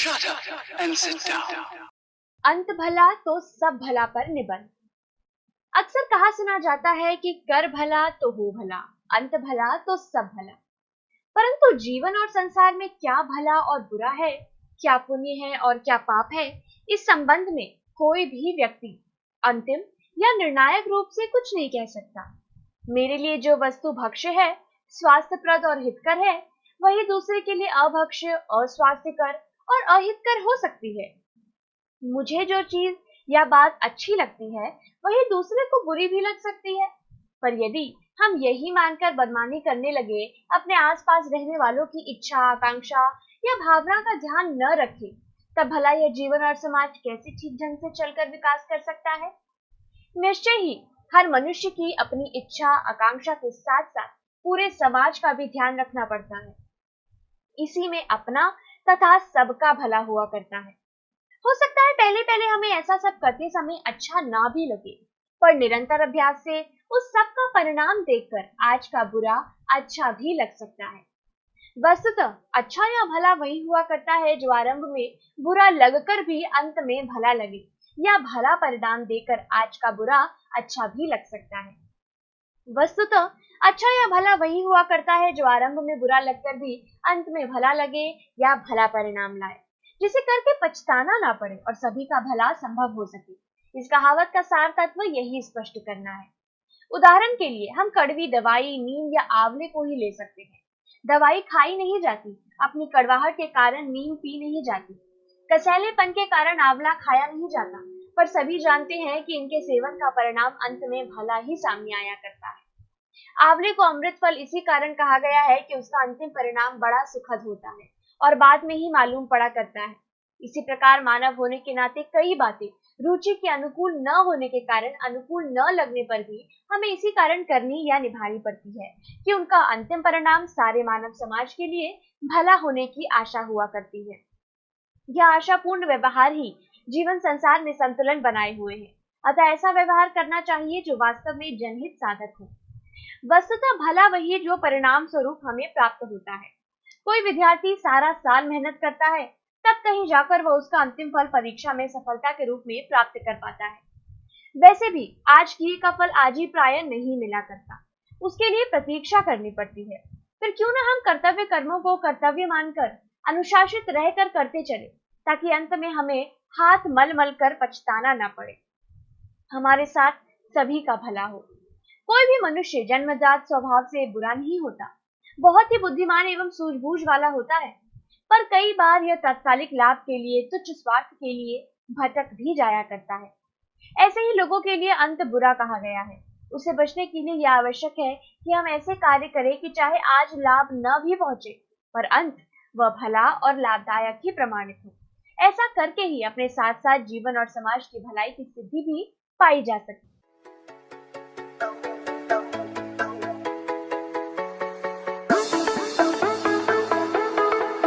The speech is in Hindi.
Shut up and sit down. अंत भला तो सब भला पर निबंध। अक्सर कहा सुना जाता है कि कर भला तो हो भला, अंत भला तो सब भला। परंतु जीवन और संसार में क्या भला और बुरा है, क्या पुण्य है और क्या पाप है, इस संबंध में कोई भी व्यक्ति अंतिम या निर्णायक रूप से कुछ नहीं कह सकता। मेरे लिए जो वस्तु भक्ष्य है, स्वास्थ्यप्रद और हितकर है, वही दूसरे के लिए अभक्ष्य, अस्वास्थ्यकर और अहितकर हो सकती है। मुझे जो चीज या बात अच्छी लगती है, वही दूसरे को बुरी भी लग सकती है। पर यदि हम यही मानकर बदमानी करने लगे, अपने आसपास रहने वालों की इच्छा, आकांक्षा या भावना का ध्यान न रखें, तब भला यह जीवन और समाज कैसे ठीक ढंग से चलकर विकास कर सकता है। निश्चय ही हर मनुष्य की अपनी इच्छा, आकांक्षा के साथ साथ पूरे समाज का भी ध्यान रखना पड़ता है। इसी में अपना तथा सबका भला हुआ करता है। हो सकता है पहले पहले हमें ऐसा सब करते समय अच्छा ना भी लगे, पर निरंतर अभ्यास से उस सब का परिणाम देखकर आज का बुरा अच्छा भी लग सकता है। वस्तुतः अच्छा या भला वही हुआ करता है जो आरंभ में बुरा लगकर भी अंत में भला लगे, या भला परिणाम देकर आज का बुरा अच्छा भी लग सकता है। वस्तुतः अच्छा या भला वही हुआ करता है जो आरंभ में बुरा लगकर भी अंत में भला लगे या भला परिणाम लाए, जिसे करके पछताना ना पड़े और सभी का भला संभव हो सके। इस कहावत का सार तत्व यही स्पष्ट करना है। उदाहरण के लिए हम कड़वी दवाई, नीम या आंवले को ही ले सकते हैं। दवाई खाई नहीं जाती, अपनी कड़वाहट के कारण नीम पी नहीं जाती, कसैलेपन के कारण आंवला खाया नहीं जाता, पर सभी जानते हैं कि इनके सेवन का परिणाम अंत में भला ही सामने आया करता है। आंवले को अमृत फल इसी कारण कहा गया है कि उसका अंतिम परिणाम बड़ा सुखद होता है और बाद में ही मालूम पड़ा करता है। इसी प्रकार मानव होने के नाते कई बातें रुचि के अनुकूल न होने के कारण, अनुकूल न लगने पर भी हमें इसी कारण करनी या निभानी पड़ती है कि उनका अंतिम परिणाम सारे मानव समाज के लिए भला होने की आशा हुआ करती है। यह आशापूर्ण व्यवहार ही जीवन संसार में संतुलन बनाए हुए है। अतः ऐसा व्यवहार करना चाहिए जो वास्तव में जनहित साधक हो। वस्तुतः भला वही जो परिणाम स्वरूप हमें प्राप्त होता है। कोई विद्यार्थी सारा साल मेहनत करता है, तब कहीं जाकर वह उसका अंतिम फल परीक्षा में सफलता के रूप में प्राप्त कर पाता है। वैसे भी आज किए का फल आज ही प्राय नहीं मिला करता, उसके लिए प्रतीक्षा करनी पड़ती है। फिर क्यों न हम कर्तव्य कर्मों को कर्तव्य मानकर अनुशासित रहकर करते चले, ताकि अंत में हमें हाथ मल मल कर पछताना ना पड़े। हमारे साथ सभी का भला हो। कोई भी मनुष्य जन्मजात स्वभाव से बुरा नहीं होता, बहुत ही बुद्धिमान एवं सूझबूझ वाला होता है, पर कई बार यह तात्कालिक लाभ के लिए, तुच्छ स्वार्थ के लिए भटक भी जाया करता है। ऐसे ही लोगों के लिए अंत बुरा कहा गया है। उससे बचने के लिए यह आवश्यक है कि हम ऐसे कार्य करें कि चाहे आज लाभ न भी पहुंचे, पर अंत वह भला और लाभदायक ही प्रमाणित हो। ऐसा करके ही अपने साथ साथ जीवन और समाज की भलाई की सिद्धि भी पाई जा सकती है।